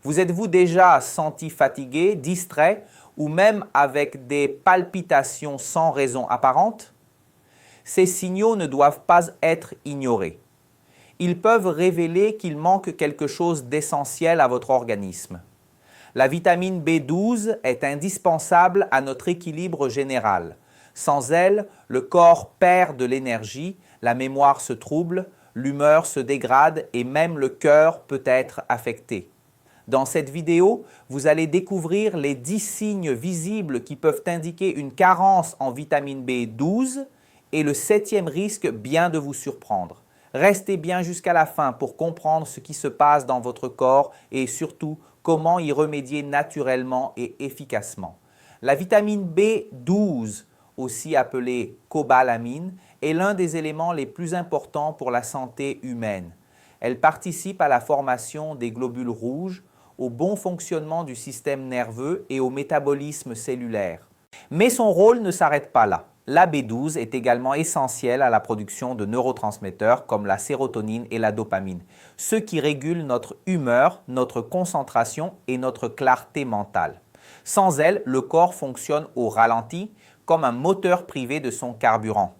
Vous êtes-vous déjà senti fatigué, distrait ou même avec des palpitations sans raison apparente? Ces signaux ne doivent pas être ignorés. Ils peuvent révéler qu'il manque quelque chose d'essentiel à votre organisme. La vitamine B12 est indispensable à notre équilibre général. Sans elle, le corps perd de l'énergie, la mémoire se trouble, l'humeur se dégrade et même le cœur peut être affecté. Dans cette vidéo, vous allez découvrir les 10 signes visibles qui peuvent indiquer une carence en vitamine B12 et le 7e risque bien de vous surprendre. Restez bien jusqu'à la fin pour comprendre ce qui se passe dans votre corps et surtout comment y remédier naturellement et efficacement. La vitamine B12, aussi appelée cobalamine, est l'un des éléments les plus importants pour la santé humaine. Elle participe à la formation des globules rouges, au bon fonctionnement du système nerveux et au métabolisme cellulaire. Mais son rôle ne s'arrête pas là. La B12 est également essentielle à la production de neurotransmetteurs comme la sérotonine et la dopamine, ceux qui régulent notre humeur, notre concentration et notre clarté mentale. Sans elle, le corps fonctionne au ralenti, comme un moteur privé de son carburant.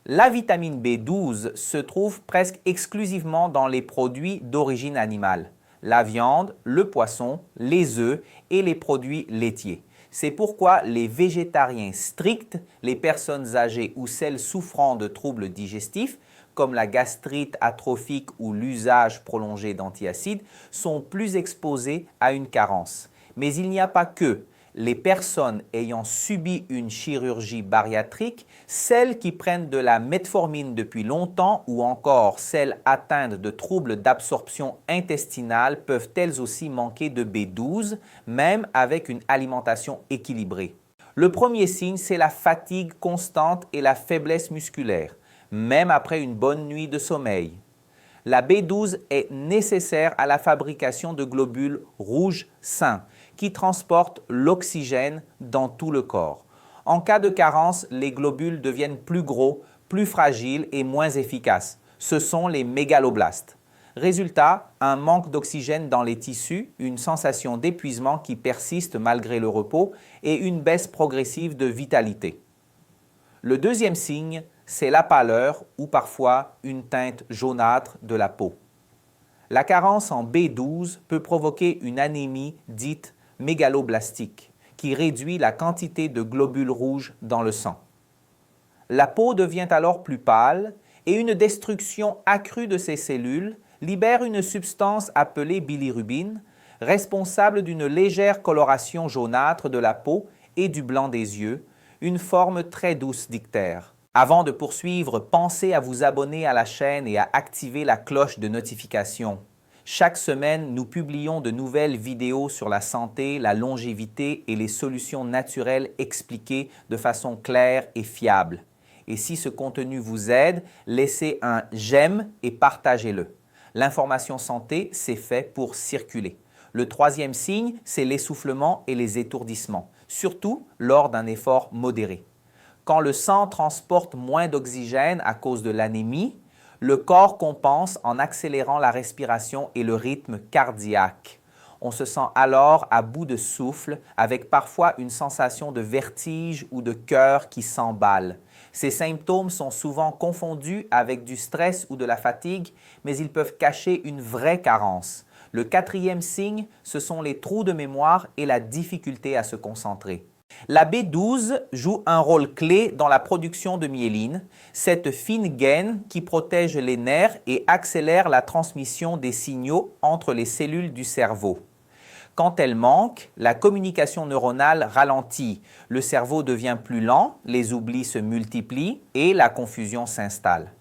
La vitamine B12 se trouve presque exclusivement dans les produits d'origine animale, la viande, le poisson, les œufs et les produits laitiers. C'est pourquoi les végétariens stricts, les personnes âgées ou celles souffrant de troubles digestifs, comme la gastrite atrophique ou l'usage prolongé d'antiacides, sont plus exposés à une carence. Mais il n'y a pas que. Les personnes ayant subi une chirurgie bariatrique, celles qui prennent de la metformine depuis longtemps ou encore celles atteintes de troubles d'absorption intestinale peuvent elles aussi manquer de B12, même avec une alimentation équilibrée. Le premier signe, c'est la fatigue constante et la faiblesse musculaire, même après une bonne nuit de sommeil. La B12 est nécessaire à la fabrication de globules rouges sains qui transportent l'oxygène dans tout le corps. En cas de carence, les globules deviennent plus gros, plus fragiles et moins efficaces. Ce sont les mégaloblastes. Résultat, un manque d'oxygène dans les tissus, une sensation d'épuisement qui persiste malgré le repos et une baisse progressive de vitalité. Le deuxième signe, c'est la pâleur ou parfois une teinte jaunâtre de la peau. La carence en B12 peut provoquer une anémie dite mégaloblastique qui réduit la quantité de globules rouges dans le sang. La peau devient alors plus pâle et une destruction accrue de ces cellules libère une substance appelée bilirubine, responsable d'une légère coloration jaunâtre de la peau et du blanc des yeux, une forme très douce d'ictère. Avant de poursuivre, pensez à vous abonner à la chaîne et à activer la cloche de notification. Chaque semaine, nous publions de nouvelles vidéos sur la santé, la longévité et les solutions naturelles expliquées de façon claire et fiable. Et si ce contenu vous aide, laissez un j'aime et partagez-le. L'information santé, c'est fait pour circuler. Le troisième signe, c'est l'essoufflement et les étourdissements, surtout lors d'un effort modéré. Quand le sang transporte moins d'oxygène à cause de l'anémie, le corps compense en accélérant la respiration et le rythme cardiaque. On se sent alors à bout de souffle avec parfois une sensation de vertige ou de cœur qui s'emballe. Ces symptômes sont souvent confondus avec du stress ou de la fatigue, mais ils peuvent cacher une vraie carence. Le quatrième signe, ce sont les trous de mémoire et la difficulté à se concentrer. La B12 joue un rôle clé dans la production de myéline, cette fine gaine qui protège les nerfs et accélère la transmission des signaux entre les cellules du cerveau. Quand elle manque, la communication neuronale ralentit, le cerveau devient plus lent, les oublis se multiplient et la confusion s'installe.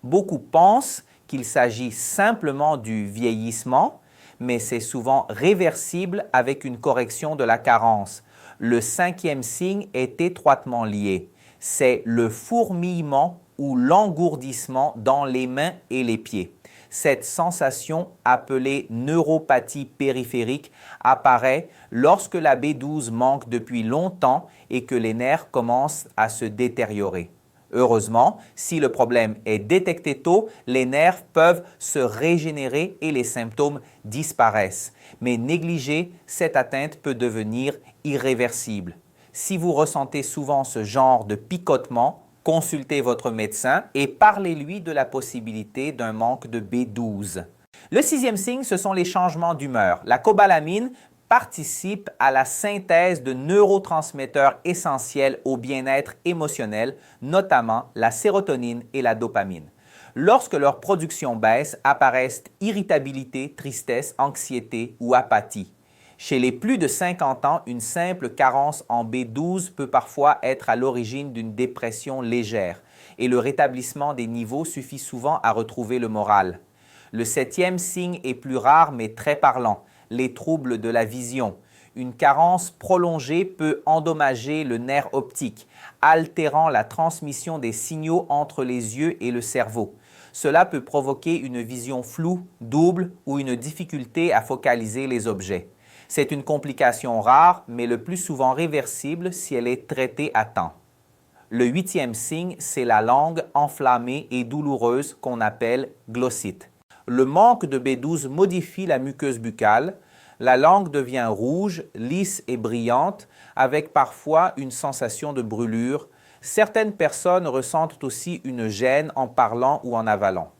Beaucoup pensent qu'il s'agit simplement du vieillissement, mais c'est souvent réversible avec une correction de la carence. Le cinquième signe est étroitement lié. C'est le fourmillement ou l'engourdissement dans les mains et les pieds. Cette sensation, appelée neuropathie périphérique, apparaît lorsque la B12 manque depuis longtemps et que les nerfs commencent à se détériorer. Heureusement, si le problème est détecté tôt, les nerfs peuvent se régénérer et les symptômes disparaissent. Mais négliger cette atteinte peut devenir irréversible. Si vous ressentez souvent ce genre de picotement, consultez votre médecin et parlez-lui de la possibilité d'un manque de B12. Le sixième signe, ce sont les changements d'humeur. La cobalamine participe à la synthèse de neurotransmetteurs essentiels au bien-être émotionnel, notamment la sérotonine et la dopamine. Lorsque leur production baisse, apparaissent irritabilité, tristesse, anxiété ou apathie. Chez les plus de 50 ans, une simple carence en B12 peut parfois être à l'origine d'une dépression légère et le rétablissement des niveaux suffit souvent à retrouver le moral. Le septième signe est plus rare mais très parlant, les troubles de la vision. Une carence prolongée peut endommager le nerf optique, altérant la transmission des signaux entre les yeux et le cerveau. Cela peut provoquer une vision floue, double ou une difficulté à focaliser les objets. C'est une complication rare, mais le plus souvent réversible si elle est traitée à temps. Le huitième signe, c'est la langue enflammée et douloureuse qu'on appelle glossite. Le manque de B12 modifie la muqueuse buccale. La langue devient rouge, lisse et brillante, avec parfois une sensation de brûlure. Certaines personnes ressentent aussi une gêne en parlant ou en avalant.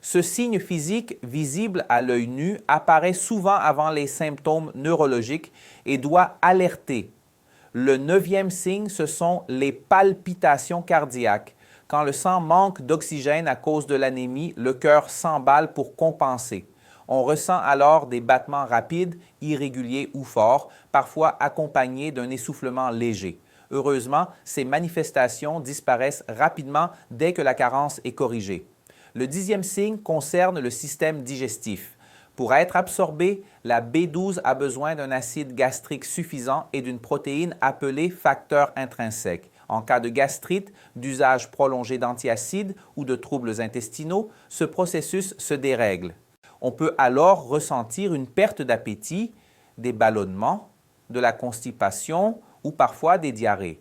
Ce signe physique visible à l'œil nu apparaît souvent avant les symptômes neurologiques et doit alerter. Le neuvième signe, ce sont les palpitations cardiaques. Quand le sang manque d'oxygène à cause de l'anémie, le cœur s'emballe pour compenser. On ressent alors des battements rapides, irréguliers ou forts, parfois accompagnés d'un essoufflement léger. Heureusement, ces manifestations disparaissent rapidement dès que la carence est corrigée. Le dixième signe concerne le système digestif. Pour être absorbée, la B12 a besoin d'un acide gastrique suffisant et d'une protéine appelée facteur intrinsèque. En cas de gastrite, d'usage prolongé d'antiacides ou de troubles intestinaux, ce processus se dérègle. On peut alors ressentir une perte d'appétit, des ballonnements, de la constipation ou parfois des diarrhées.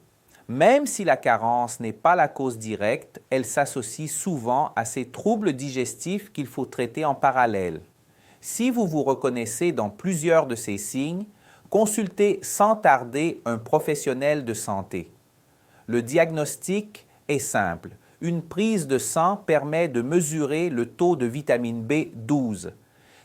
Même si la carence n'est pas la cause directe, elle s'associe souvent à ces troubles digestifs qu'il faut traiter en parallèle. Si vous vous reconnaissez dans plusieurs de ces signes, consultez sans tarder un professionnel de santé. Le diagnostic est simple. Une prise de sang permet de mesurer le taux de vitamine B12.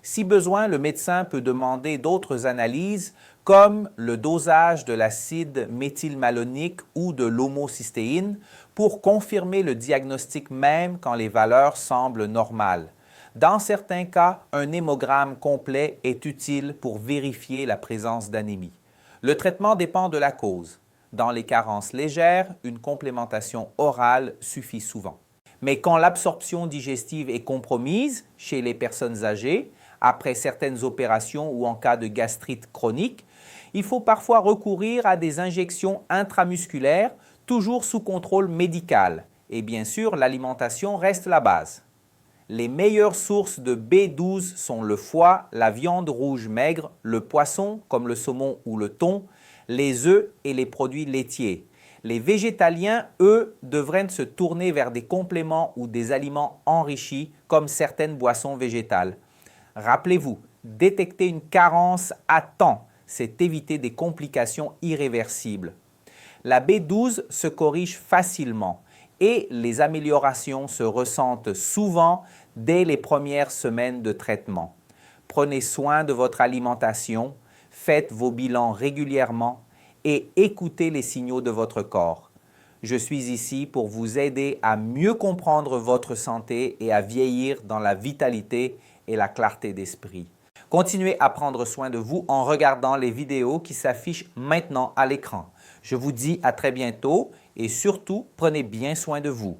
Si besoin, le médecin peut demander d'autres analyses comme le dosage de l'acide méthylmalonique ou de l'homocystéine pour confirmer le diagnostic même quand les valeurs semblent normales. Dans certains cas, un hémogramme complet est utile pour vérifier la présence d'anémie. Le traitement dépend de la cause. Dans les carences légères, une complémentation orale suffit souvent. Mais quand l'absorption digestive est compromise chez les personnes âgées, après certaines opérations ou en cas de gastrite chronique, il faut parfois recourir à des injections intramusculaires, toujours sous contrôle médical. Et bien sûr, l'alimentation reste la base. Les meilleures sources de B12 sont le foie, la viande rouge maigre, le poisson comme le saumon ou le thon, les œufs et les produits laitiers. Les végétaliens, eux, devraient se tourner vers des compléments ou des aliments enrichis comme certaines boissons végétales. Rappelez-vous, détecter une carence à temps, c'est éviter des complications irréversibles. La B12 se corrige facilement et les améliorations se ressentent souvent dès les premières semaines de traitement. Prenez soin de votre alimentation, faites vos bilans régulièrement et écoutez les signaux de votre corps. Je suis ici pour vous aider à mieux comprendre votre santé et à vieillir dans la vitalité et la clarté d'esprit. Continuez à prendre soin de vous en regardant les vidéos qui s'affichent maintenant à l'écran. Je vous dis à très bientôt et surtout, prenez bien soin de vous.